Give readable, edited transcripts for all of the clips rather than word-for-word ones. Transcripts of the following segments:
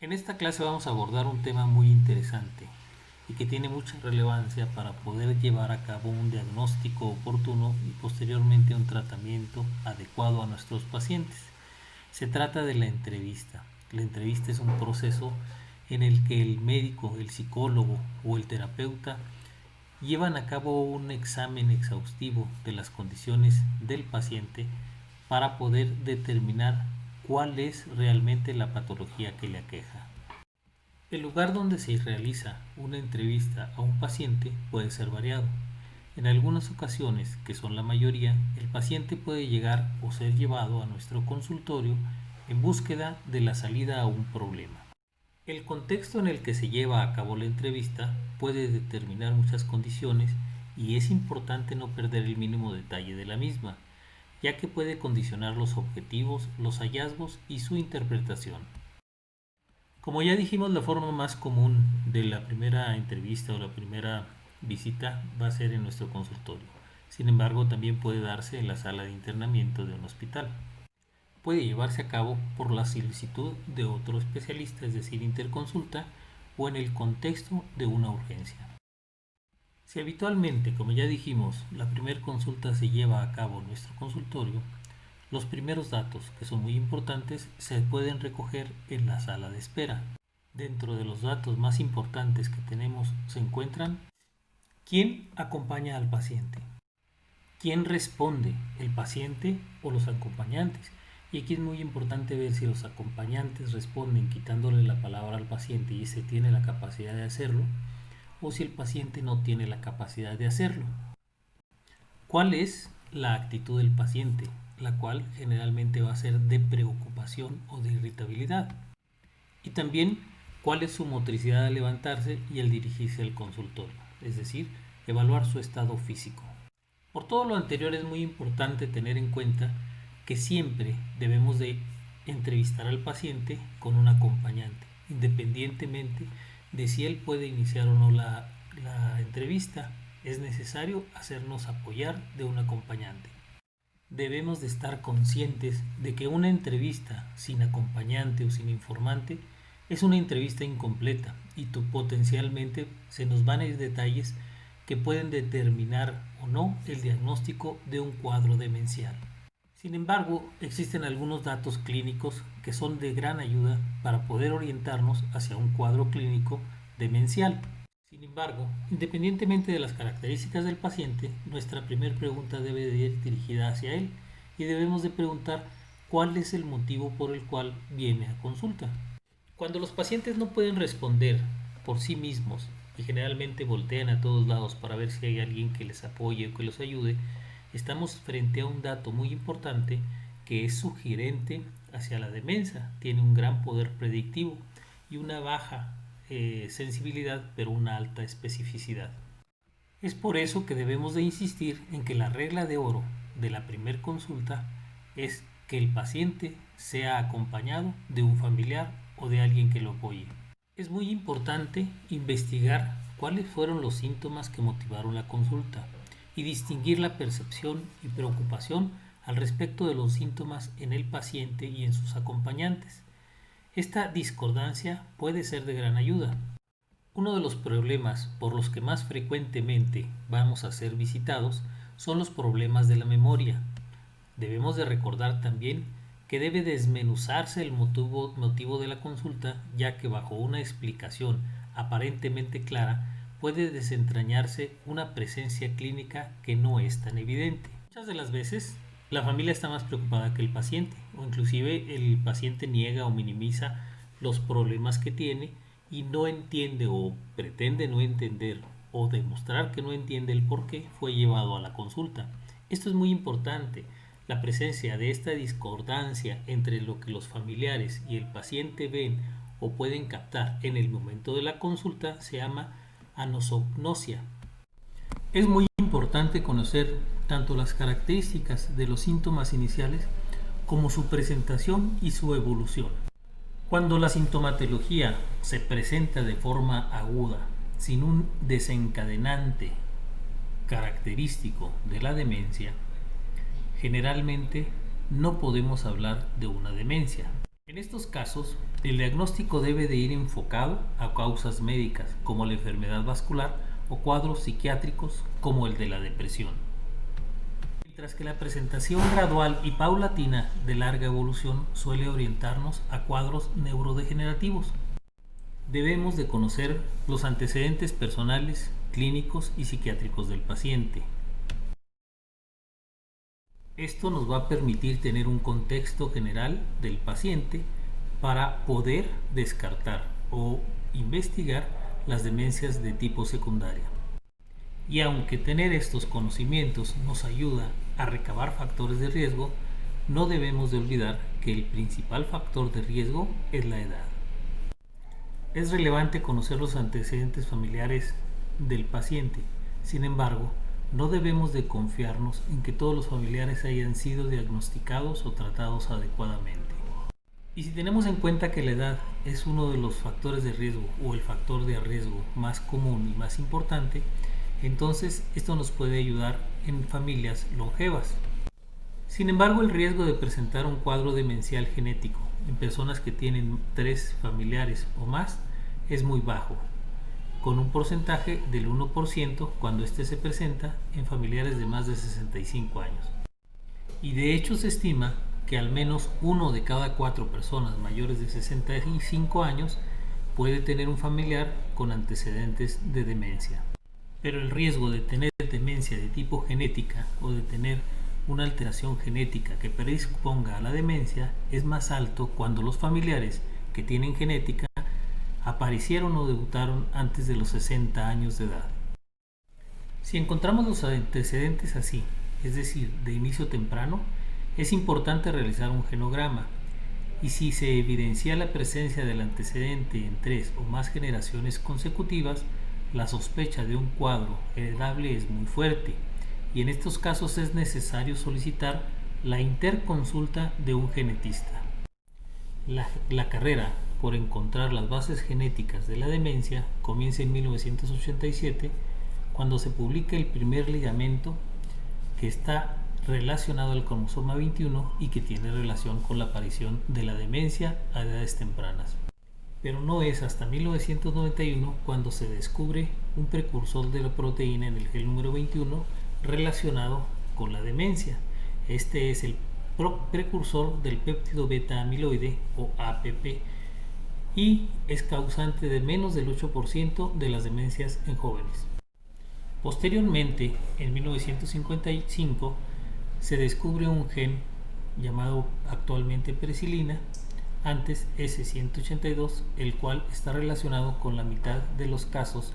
En esta clase vamos a abordar un tema muy interesante y que tiene mucha relevancia para poder llevar a cabo un diagnóstico oportuno y posteriormente un tratamiento adecuado a nuestros pacientes. Se trata de la entrevista. La entrevista es un proceso en el que el médico, el psicólogo o el terapeuta llevan a cabo un examen exhaustivo de las condiciones del paciente para poder determinar cuál es realmente la patología que le aqueja. El lugar donde se realiza una entrevista a un paciente puede ser variado. En algunas ocasiones, que son la mayoría, el paciente puede llegar o ser llevado a nuestro consultorio en búsqueda de la salida a un problema. El contexto en el que se lleva a cabo la entrevista puede determinar muchas condiciones y es importante no perder el mínimo detalle de la misma, ya que puede condicionar los objetivos, los hallazgos y su interpretación. Como ya dijimos, la forma más común de la primera entrevista o la primera visita va a ser en nuestro consultorio. Sin embargo, también puede darse en la sala de internamiento de un hospital. Puede llevarse a cabo por la solicitud de otro especialista, es decir, interconsulta, o en el contexto de una urgencia. Si habitualmente, como ya dijimos, la primera consulta se lleva a cabo en nuestro consultorio, los primeros datos, que son muy importantes, se pueden recoger en la sala de espera. Dentro de los datos más importantes que tenemos se encuentran quién acompaña al paciente, quién responde, el paciente o los acompañantes. Y aquí es muy importante ver si los acompañantes responden quitándole la palabra al paciente y se tiene la capacidad de hacerlo, o si el paciente no tiene la capacidad de hacerlo. ¿Cuál es la actitud del paciente? La cual generalmente va a ser de preocupación o de irritabilidad. Y también cuál es su motricidad al levantarse y al dirigirse al consultorio, es decir, evaluar su estado físico. Por todo lo anterior es muy importante tener en cuenta que siempre debemos de entrevistar al paciente con un acompañante, independientemente de si él puede iniciar o no la entrevista. Es necesario hacernos apoyar de un acompañante. Debemos de estar conscientes de que una entrevista sin acompañante o sin informante es una entrevista incompleta y potencialmente se nos van a ir detalles que pueden determinar o no el diagnóstico de un cuadro demencial. Sin embargo, existen algunos datos clínicos que son de gran ayuda para poder orientarnos hacia un cuadro clínico demencial. Sin embargo, independientemente de las características del paciente, nuestra primera pregunta debe de ir dirigida hacia él y debemos de preguntar cuál es el motivo por el cual viene a consulta. Cuando los pacientes no pueden responder por sí mismos y generalmente voltean a todos lados para ver si hay alguien que les apoye o que los ayude, estamos frente a un dato muy importante que es sugerente hacia la demencia. Tiene un gran poder predictivo y una baja sensibilidad, pero una alta especificidad. Es por eso que debemos de insistir en que la regla de oro de la primer consulta es que el paciente sea acompañado de un familiar o de alguien que lo apoye. Es muy importante investigar cuáles fueron los síntomas que motivaron la consulta y distinguir la percepción y preocupación al respecto de los síntomas en el paciente y en sus acompañantes. Esta discordancia puede ser de gran ayuda. Uno de los problemas por los que más frecuentemente vamos a ser visitados son los problemas de la memoria. Debemos de recordar también que debe desmenuzarse el motivo de la consulta, ya que bajo una explicación aparentemente clara puede desentrañarse una presencia clínica que no es tan evidente. Muchas de las veces la familia está más preocupada que el paciente, o inclusive el paciente niega o minimiza los problemas que tiene y no entiende o pretende no entender o demostrar que no entiende el por qué fue llevado a la consulta. Esto es muy importante. La presencia de esta discordancia entre lo que los familiares y el paciente ven o pueden captar en el momento de la consulta se llama anosognosia. Es muy importante conocer tanto las características de los síntomas iniciales como su presentación y su evolución. Cuando la sintomatología se presenta de forma aguda, sin un desencadenante característico de la demencia, generalmente no podemos hablar de una demencia. En estos casos, el diagnóstico debe de ir enfocado a causas médicas como la enfermedad vascular o cuadros psiquiátricos como el de la depresión. Mientras que la presentación gradual y paulatina de larga evolución suele orientarnos a cuadros neurodegenerativos. Debemos de conocer los antecedentes personales, clínicos y psiquiátricos del paciente. Esto nos va a permitir tener un contexto general del paciente para poder descartar o investigar las demencias de tipo secundaria. Y aunque tener estos conocimientos nos ayuda a recabar factores de riesgo, no debemos de olvidar que el principal factor de riesgo es la edad. Es relevante conocer los antecedentes familiares del paciente. Sin embargo, no debemos de confiarnos en que todos los familiares hayan sido diagnosticados o tratados adecuadamente. Y si tenemos en cuenta que la edad es uno de los factores de riesgo o el factor de riesgo más común y más importante, entonces esto nos puede ayudar en familias longevas. Sin embargo, el riesgo de presentar un cuadro demencial genético en personas que tienen 3 familiares o más es muy bajo, con un porcentaje del 1% cuando este se presenta en familiares de más de 65 años. Y de hecho se estima que al menos 1 de cada 4 personas mayores de 65 años puede tener un familiar con antecedentes de demencia. Pero el riesgo de tener demencia de tipo genética o de tener una alteración genética que predisponga a la demencia es más alto cuando los familiares que tienen genética aparecieron o debutaron antes de los 60 años de edad. Si encontramos los antecedentes así, es decir, de inicio temprano, es importante realizar un genograma, y si se evidencia la presencia del antecedente en 3 o más generaciones consecutivas, la sospecha de un cuadro heredable es muy fuerte, y en estos casos es necesario solicitar la interconsulta de un genetista. La carrera por encontrar las bases genéticas de la demencia comienza en 1987, cuando se publica el primer ligamento que está relacionado al cromosoma 21 y que tiene relación con la aparición de la demencia a edades tempranas. Pero no es hasta 1991 cuando se descubre un precursor de la proteína en el gen número 21 relacionado con la demencia. Este es el precursor del péptido beta amiloide o APP y es causante de menos del 8% de las demencias en jóvenes. Posteriormente, en 1955, se descubre un gen llamado actualmente penicilina, antes S182, el cual está relacionado con la mitad de los casos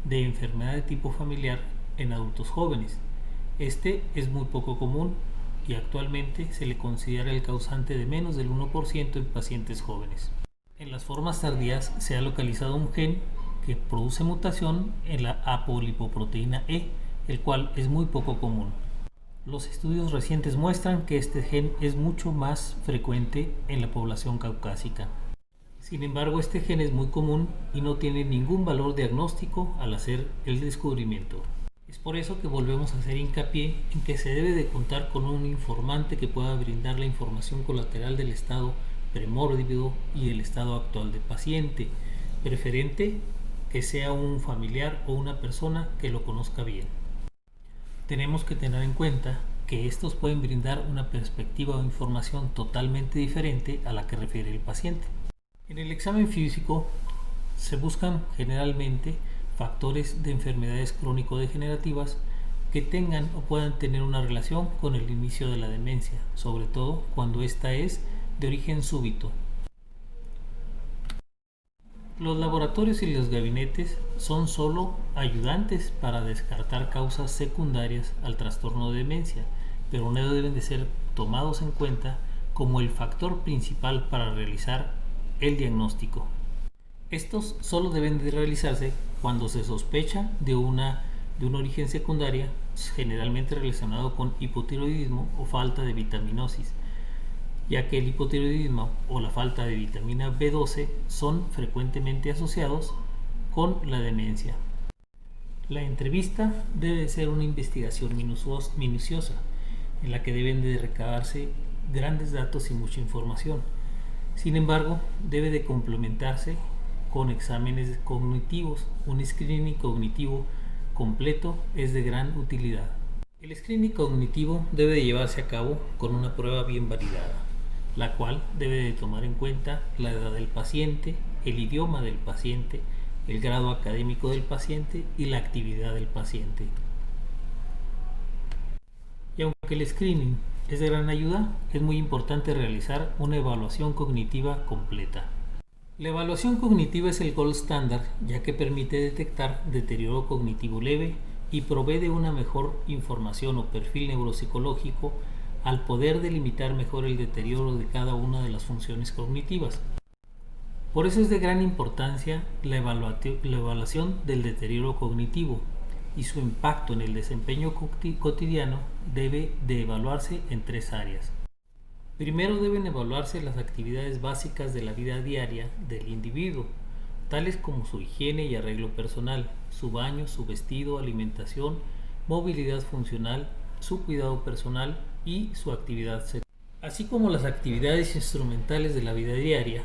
de enfermedad de tipo familiar en adultos jóvenes. Este es muy poco común y actualmente se le considera el causante de menos del 1% en pacientes jóvenes. En las formas tardías se ha localizado un gen que produce mutación en la apolipoproteína E, el cual es muy poco común. Los estudios recientes muestran que este gen es mucho más frecuente en la población caucásica. Sin embargo, este gen es muy común y no tiene ningún valor diagnóstico al hacer el descubrimiento. Es por eso que volvemos a hacer hincapié en que se debe de contar con un informante que pueda brindar la información colateral del estado premórbido y del estado actual del paciente, preferente que sea un familiar o una persona que lo conozca bien. Tenemos que tener en cuenta que estos pueden brindar una perspectiva o información totalmente diferente a la que refiere el paciente. En el examen físico se buscan generalmente factores de enfermedades crónico-degenerativas que tengan o puedan tener una relación con el inicio de la demencia, sobre todo cuando ésta es de origen súbito. Los laboratorios y los gabinetes son solo ayudantes para descartar causas secundarias al trastorno de demencia, pero no deben de ser tomados en cuenta como el factor principal para realizar el diagnóstico. Estos solo deben de realizarse cuando se sospecha de un origen secundaria, generalmente relacionado con hipotiroidismo o falta de vitaminosis, ya que el hipotiroidismo o la falta de vitamina B12 son frecuentemente asociados con la demencia. La entrevista debe ser una investigación minuciosa, en la que deben de recabarse grandes datos y mucha información. Sin embargo, debe de complementarse con exámenes cognitivos. Un screening cognitivo completo es de gran utilidad. El screening cognitivo debe de llevarse a cabo con una prueba bien validada, la cual debe de tomar en cuenta la edad del paciente, el idioma del paciente, el grado académico del paciente y la actividad del paciente. Y aunque el screening es de gran ayuda, es muy importante realizar una evaluación cognitiva completa. La evaluación cognitiva es el gold standard, ya que permite detectar deterioro cognitivo leve y provee de una mejor información o perfil neuropsicológico al poder delimitar mejor el deterioro de cada una de las funciones cognitivas. Por eso es de gran importancia la evaluación del deterioro cognitivo y su impacto en el desempeño cotidiano debe de evaluarse en 3 áreas. Primero deben evaluarse las actividades básicas de la vida diaria del individuo, tales como su higiene y arreglo personal, su baño, su vestido, alimentación, movilidad funcional, su cuidado personal y su actividad sexual, así como las actividades instrumentales de la vida diaria,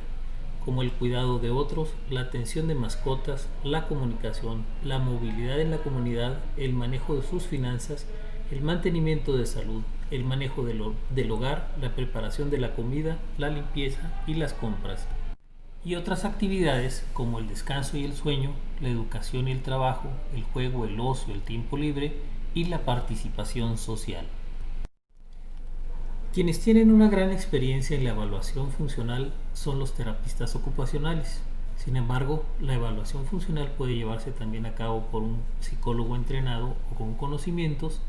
como el cuidado de otros, la atención de mascotas, la comunicación, la movilidad en la comunidad, el manejo de sus finanzas, el mantenimiento de salud, el manejo del hogar, la preparación de la comida, la limpieza y las compras. Y otras actividades como el descanso y el sueño, la educación y el trabajo, el juego, el ocio, el tiempo libre y la participación social. Quienes tienen una gran experiencia en la evaluación funcional son los terapistas ocupacionales. Sin embargo, la evaluación funcional puede llevarse también a cabo por un psicólogo entrenado o con conocimientos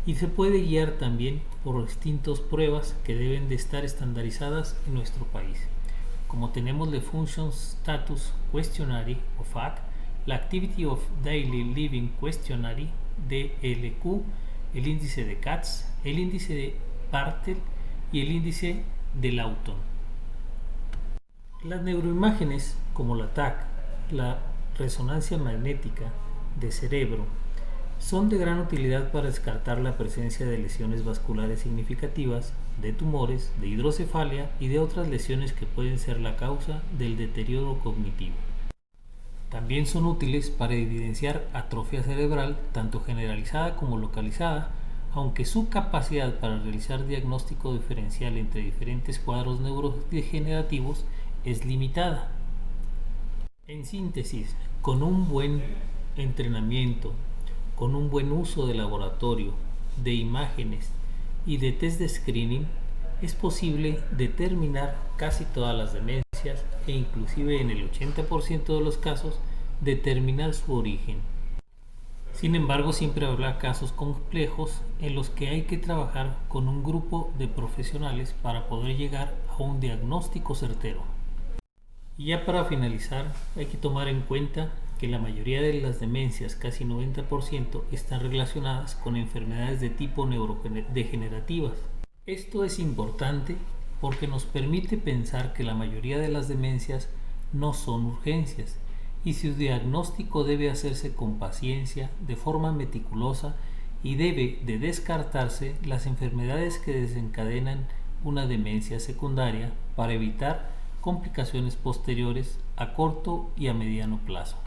y se puede guiar también por distintas pruebas que deben de estar estandarizadas en nuestro país, como tenemos el Function Status Questionnaire o FAQ, la Activity of Daily Living Questionnaire DLQ, el índice de CATS, el índice de Bartel y el índice de Lawton. Las neuroimágenes como la TAC, la resonancia magnética de cerebro, son de gran utilidad para descartar la presencia de lesiones vasculares significativas, de tumores, de hidrocefalia y de otras lesiones que pueden ser la causa del deterioro cognitivo. También son útiles para evidenciar atrofia cerebral tanto generalizada como localizada, aunque su capacidad para realizar diagnóstico diferencial entre diferentes cuadros neurodegenerativos es limitada. En síntesis, con un buen entrenamiento, con un buen uso de laboratorio, de imágenes y de test de screening, es posible determinar casi todas las demencias e inclusive en el 80% de los casos determinar su origen. Sin embargo, siempre habrá casos complejos en los que hay que trabajar con un grupo de profesionales para poder llegar a un diagnóstico certero. Y ya para finalizar, hay que tomar en cuenta que la mayoría de las demencias, casi 90%, están relacionadas con enfermedades de tipo neurodegenerativas. Esto es importante porque nos permite pensar que la mayoría de las demencias no son urgencias y su diagnóstico debe hacerse con paciencia, de forma meticulosa y debe de descartarse las enfermedades que desencadenan una demencia secundaria para evitar complicaciones posteriores a corto y a mediano plazo.